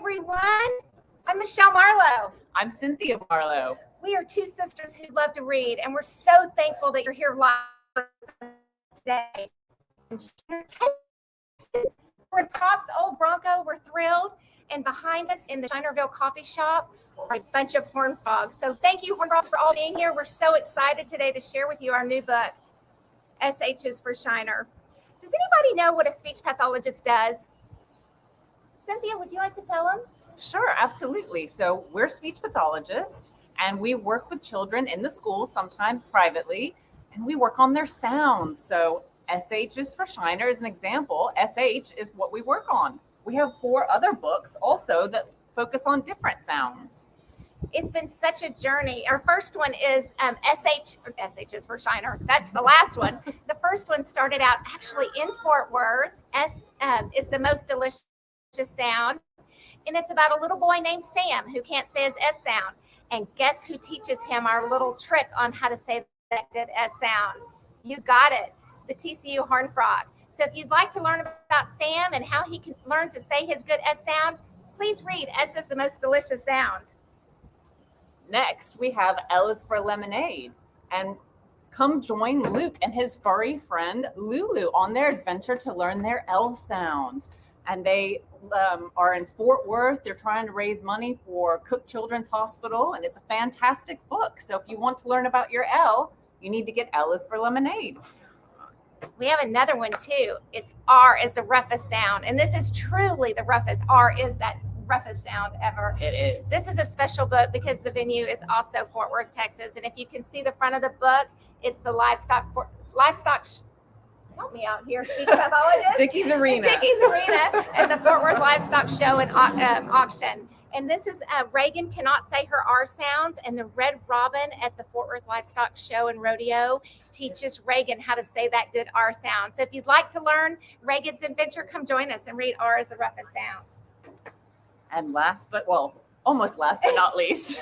everyone. I'm Michelle Marlow. I'm Cynthia Marlow. We are two sisters who love to read, and we're so thankful that you're here live today. We're in Pop's old Bronco. We're thrilled. And behind us in the Shinerville coffee shop are a bunch of horn frogs. So thank you, horn frogs, for all being here. We're so excited today to share with you our new book, SH is for Shiner. Does anybody know what a speech pathologist does? Cynthia, would you like to tell them? Sure, absolutely. So we're speech pathologists, and we work with children in the school, sometimes privately, and we work on their sounds. So SH is for Shiner is an example. SH is what we work on. We have 4 other books also that focus on different sounds. It's been such a journey. Our first one is SH is for Shiner. That's the last one. The first one started out actually in Fort Worth. S is the most delicious sound. And it's about a little boy named Sam who can't say his S sound. And guess who teaches him our little trick on how to say that good S sound? You got it, the TCU horn frog. So if you'd like to learn about Sam and how he can learn to say his good S sound, please read S is the most delicious sound. Next, we have L is for lemonade. And come join Luke and his furry friend Lulu on their adventure to learn their L sound. And they are in Fort Worth. They're trying to raise money for Cook Children's Hospital, and it's a fantastic book. So if you want to learn about your L, you need to get L is for lemonade. We have another one too. It's R is the roughest sound. And this is truly the roughest. R is that roughest sound ever. It is. This is a special book because the venue is also Fort Worth, Texas. And if you can see the front of the book, it's the livestock help me out here, speech pathologist. Dickey's Arena and the Fort Worth Livestock Show and Auction. And this is Reagan cannot say her R sounds, and the Red Robin at the Fort Worth Livestock Show and Rodeo teaches Reagan how to say that good R sound. So if you'd like to learn Reagan's adventure, come join us and read R is the roughest sound. And almost last but not least,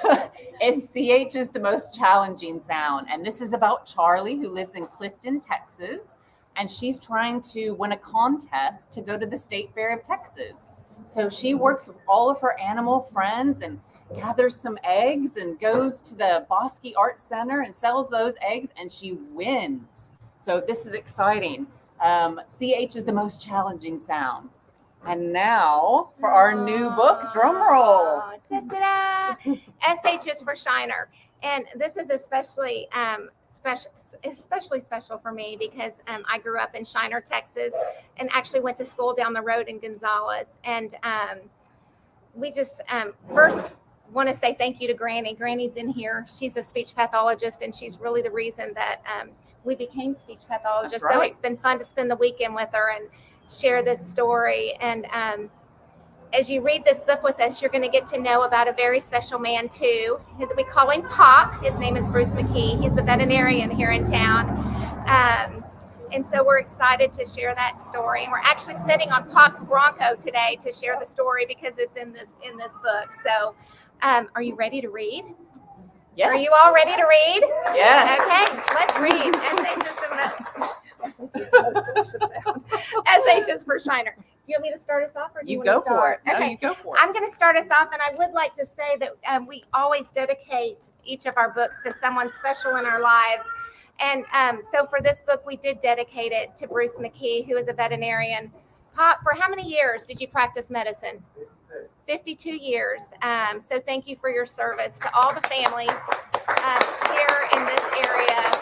is CH is the most challenging sound. And this is about Charlie, who lives in Clifton, Texas. And she's trying to win a contest to go to the State Fair of Texas. So she works with all of her animal friends and gathers some eggs and goes to the Bosque Art Center and sells those eggs, and she wins. So this is exciting. CH is the most challenging sound. And now for our new book, drum roll. Da-da-da. SH is for Shiner. And this is especially special for me because I grew up in Shiner, Texas, and actually went to school down the road in Gonzales. And we just first want to say thank you to Granny. Granny's in here. She's a speech pathologist, and she's really the reason that we became speech pathologists. That's right. So it's been fun to spend the weekend with her and share this story. And as you read this book with us, you're going to get to know about a very special man too. We call him Pop. His name is Bruce McKee. He's the veterinarian here in town. And so we're excited to share that story. And we're actually sitting on Pop's Bronco today to share the story because it's in this book. So are you ready to read? Yes. Are you all ready to read? Yes. Okay, let's read. SH is for Shiner. Do you want me to start us off, or do you want go to start? for it. Okay. No, you go for it. I'm going to start us off, and I would like to say that we always dedicate each of our books to someone special in our lives. And so for this book, we did dedicate it to Bruce McKee, who is a veterinarian. Pop, for how many years did you practice medicine? 52 years. So thank you for your service to all the families here in this area.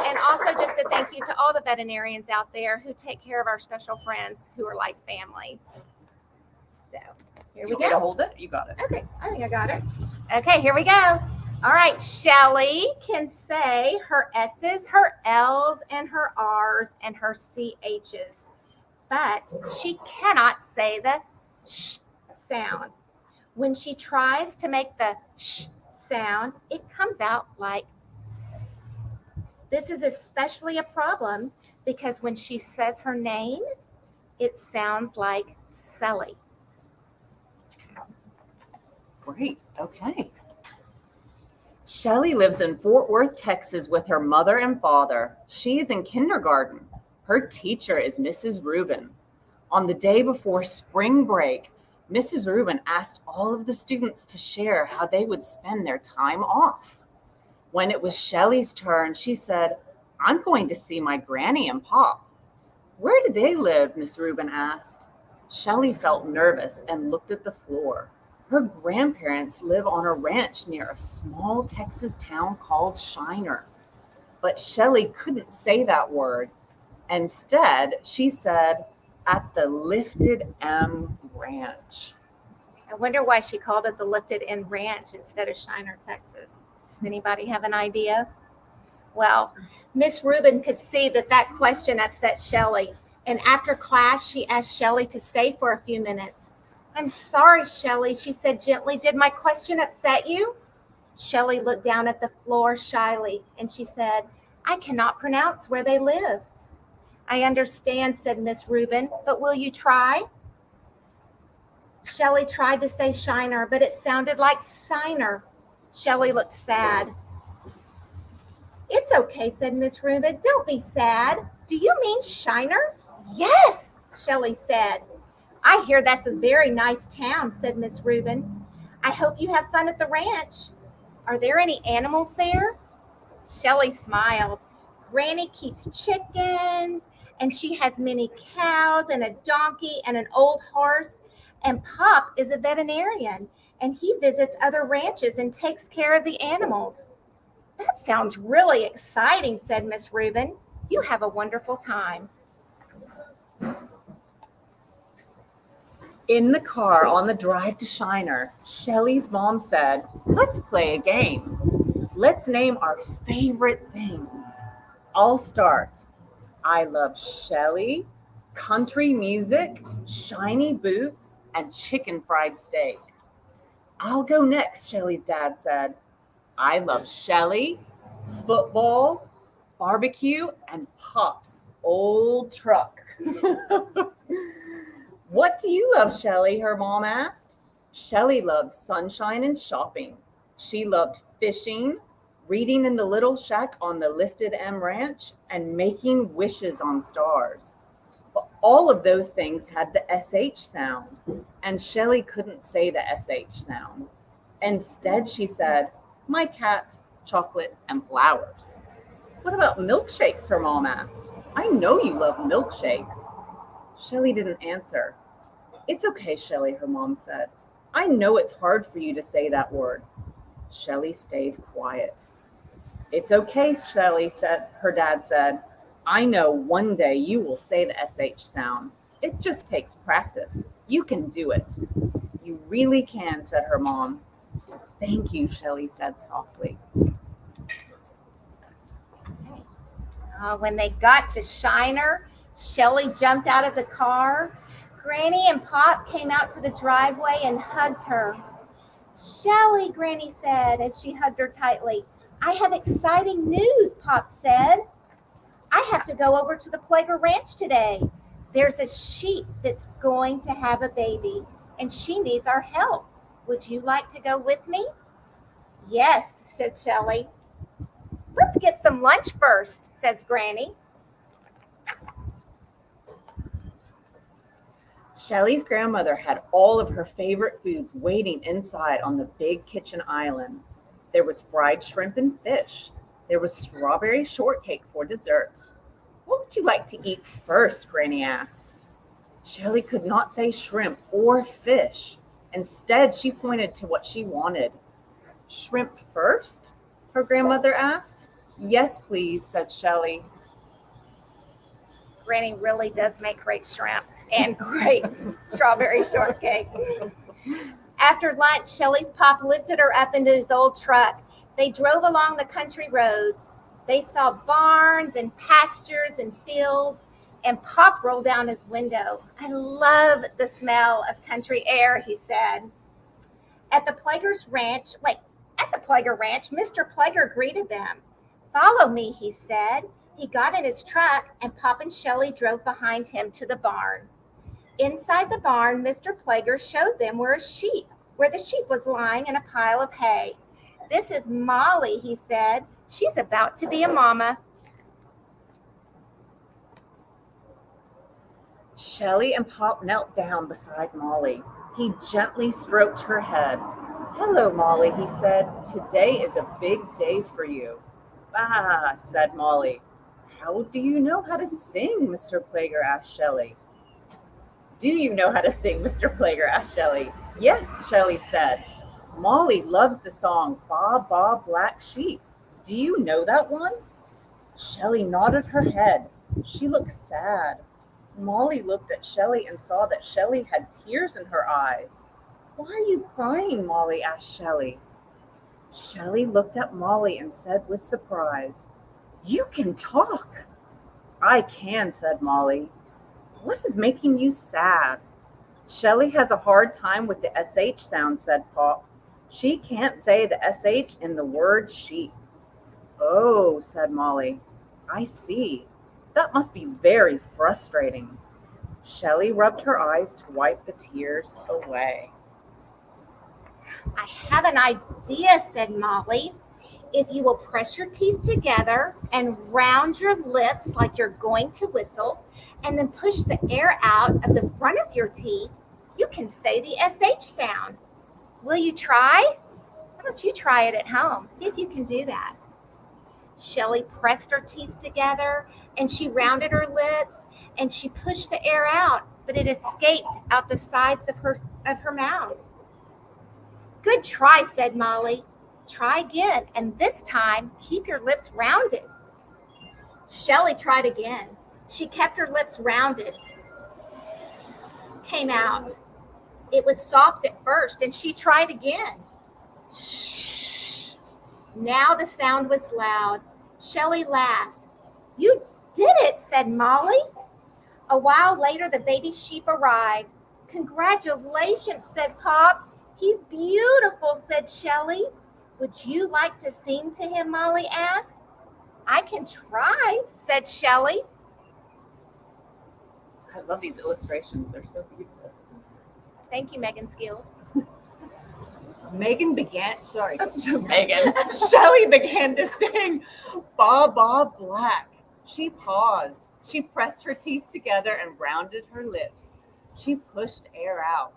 And also just a thank you to all the veterinarians out there who take care of our special friends who are like family. So here we go. You want me to hold it? You got it. Okay, I think I got it. Okay, here we go. All right, Shelley can say her S's, her L's, and her R's, and her CH's. But she cannot say the sh sound. When she tries to make the sh sound, it comes out like s. This is especially a problem because when she says her name, it sounds like Shelley. Great. Okay. Shelley lives in Fort Worth, Texas with her mother and father. She is in kindergarten. Her teacher is Mrs. Rubin. On the day before spring break, Mrs. Rubin asked all of the students to share how they would spend their time off. When it was Shelley's turn, she said, "I'm going to see my Granny and Pop." "Where do they live?" Miss Rubin asked. Shelley felt nervous and looked at the floor. Her grandparents live on a ranch near a small Texas town called Shiner. But Shelley couldn't say that word. Instead, she said, "at the Lifted M Ranch." I wonder why she called it the Lifted End Ranch instead of Shiner, Texas. Does anybody have an idea? Well, Miss Rubin could see that that question upset Shelley, and after class, she asked Shelley to stay for a few minutes. "I'm sorry, Shelley," she said gently. "Did my question upset you?" Shelley looked down at the floor shyly, and she said, "I cannot pronounce where they live." "I understand," said Miss Rubin, "but will you try?" Shelley tried to say Shiner, but it sounded like Signer. Shelley looked sad. "It's okay," said Miss Rubin. "Don't be sad. Do you mean Shiner?" "Yes," Shelley said. "I hear that's a very nice town," said Miss Rubin. "I hope you have fun at the ranch. Are there any animals there?" Shelley smiled. "Granny keeps chickens, and she has many cows and a donkey and an old horse. And Pop is a veterinarian, and he visits other ranches and takes care of the animals." "That sounds really exciting," said Miss Rubin. "You have a wonderful time." In the car on the drive to Shiner, Shelley's mom said, "Let's play a game. Let's name our favorite things. I'll start. I love Shelley, country music, shiny boots, and chicken fried steak." "I'll go next," Shelley's dad said. "I love Shelley, football, barbecue, and Pop's old truck." "What do you love, Shelley?" her mom asked. Shelley loved sunshine and shopping. She loved fishing, reading in the little shack on the Lifted M Ranch, and making wishes on stars. But all of those things had the SH sound, and Shelley couldn't say the SH sound. Instead, she said, "My cat, chocolate, and flowers." "What about milkshakes?" her mom asked. "I know you love milkshakes." Shelley didn't answer. "It's okay, Shelley," her mom said. "I know it's hard for you to say that word." Shelley stayed quiet. "It's okay," Shelley said, her dad said. "I know one day you will say the SH sound. It just takes practice. You can do it." "You really can," said her mom. "Thank you," Shelley said softly. When they got to Shiner, Shelley jumped out of the car. Granny and Pop came out to the driveway and hugged her. "Shelley," Granny said as she hugged her tightly. "I have exciting news," Pop said. "I have to go over to the Plager Ranch today. There's a sheep that's going to have a baby, and she needs our help. Would you like to go with me?" "Yes," said Shelley. "Let's get some lunch first," says Granny. Shelley's grandmother had all of her favorite foods waiting inside on the big kitchen island. There was fried shrimp and fish. There was strawberry shortcake for dessert. "What would you like to eat first?" Granny asked. Shelley could not say shrimp or fish. Instead, she pointed to what she wanted. "Shrimp first?" her grandmother asked. "Yes, please," said Shelley. Granny really does make great shrimp and great strawberry shortcake. After lunch, Shelley's Pop lifted her up into his old truck. They drove along the country roads. They saw barns and pastures and fields, and Pop rolled down his window. "I love the smell of country air," he said. At the Plager Ranch, Mr. Plager greeted them. "Follow me," he said. He got in his truck, and Pop and Shelley drove behind him to the barn. Inside the barn, Mr. Plager showed them where the sheep was lying in a pile of hay. "This is Molly," he said. "She's about to be a mama." Shelley and Pop knelt down beside Molly. He gently stroked her head. "Hello, Molly," he said. "Today is a big day for you." "Ah," said Molly. "How do you know how to sing?" Mr. Plager asked Shelley. "Do you know how to sing?" Mr. Plager asked Shelley. "Yes," Shelley said. "Molly loves the song, 'Baa, Baa, Black Sheep.' Do you know that one?" Shelley nodded her head. She looked sad. Molly looked at Shelley and saw that Shelley had tears in her eyes. "Why are you crying?" Molly asked Shelley. Shelley looked at Molly and said with surprise, "You can talk." "I can," said Molly. "What is making you sad?" "Shelley has a hard time with the SH sound," said Pop. "She can't say the SH in the word sheep." "Oh," said Molly. "I see. That must be very frustrating." Shelley rubbed her eyes to wipe the tears away. I have an idea, said Molly. If you will press your teeth together and round your lips like you're going to whistle, and then push the air out of the front of your teeth, you can say the SH sound. Will you try? Why don't you try it at home? See if you can do that. Shelley pressed her teeth together and she rounded her lips and she pushed the air out, but it escaped out the sides of her mouth. Good try, said Molly. Try again, and this time keep your lips rounded. Shelley tried again. She kept her lips rounded. Came out. It was soft at first, and she tried again. Shh. Now the sound was loud. Shelley laughed. You did it, said Molly. A while later, the baby sheep arrived. Congratulations, said Pop. He's beautiful, said Shelley. Would you like to sing to him, Molly asked. I can try, said Shelley. I love these illustrations. They're so beautiful. Thank you, Megan Skills. Shelley began to sing Baa Baa Black. She paused. She pressed her teeth together and rounded her lips. She pushed air out.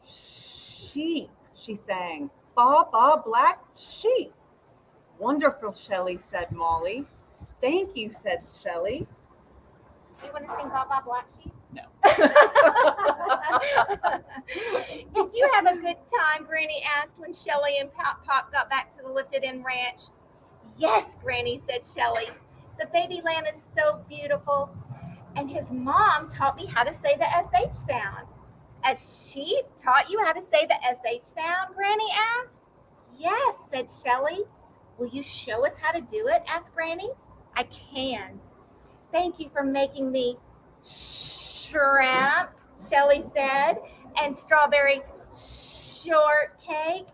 Sheep, she sang. Baa Baa Black Sheep. Wonderful, Shelley, said Molly. Thank you, said Shelley. You want to sing Baa Baa Black Sheep? No. Did you have a good time, Granny asked when Shelley and Pop got back to the Lifted In Ranch. Yes, Granny, said Shelley. The baby lamb is so beautiful. And his mom taught me how to say the SH sound. A sheep taught you how to say the SH sound, Granny asked. Yes, said Shelley. Will you show us how to do it? Asked Granny. I can. Thank you for making me shrimp, Shelley said, and strawberry shortcake.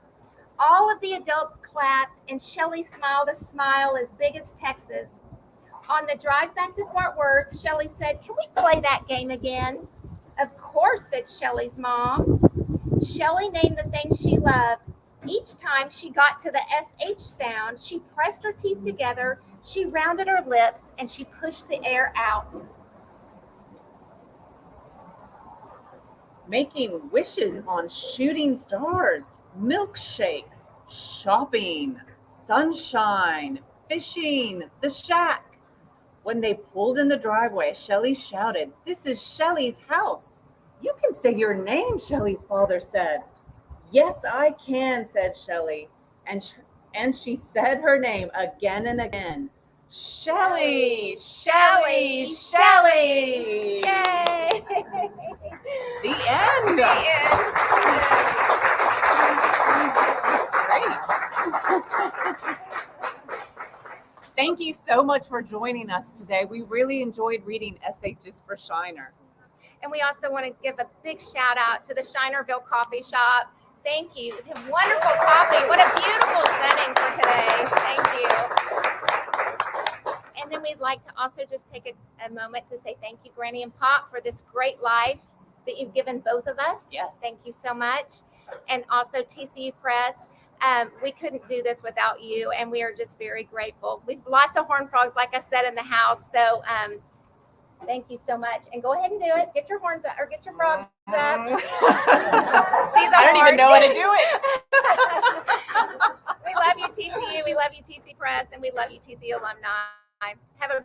All of the adults clapped, and Shelley smiled a smile as big as Texas. On the drive back to Fort Worth, Shelley said, can we play that game again? Of course, said Shelley's mom. Shelley named the things she loved. Each time she got to the SH sound, she pressed her teeth together, she rounded her lips, and she pushed the air out. Making wishes on shooting stars, milkshakes, shopping, sunshine, fishing, the shack. When they pulled in the driveway, Shelley shouted, this is Shelley's house. You can say your name, Shelley's father said. Yes, I can, said Shelley. And she said her name again and again. Shelley, Shelley, Shelley. Yay! The end. The end. Great. Thank you so much for joining us today. We really enjoyed reading SHs for Shiner. And we also want to give a big shout out to the Shinerville Coffee Shop. Thank you. Wonderful coffee. What a beautiful setting for today. Thank you. And then we'd like to also just take a moment to say thank you, Granny and Pop, for this great life that you've given both of us. Yes. Thank you so much. And also TCU Press. We couldn't do this without you, and we are just very grateful. We've lots of horned frogs, like I said, in the house. So Thank you so much. And go ahead and do it. Get your horns up or get your frogs up. I don't even know how to do it. We love you, TCU. We love you, TC Press. And we love you, TC alumni. Have a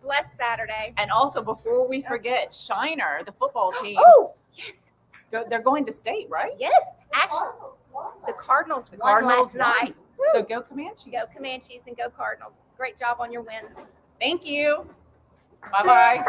blessed Saturday. And also, before we forget, Shiner, the football team. Oh, yes. They're going to state, right? Yes. Actually, the Cardinals won last night. So go Comanches. Go Comanches and go Cardinals. Great job on your wins. Thank you. Bye-bye.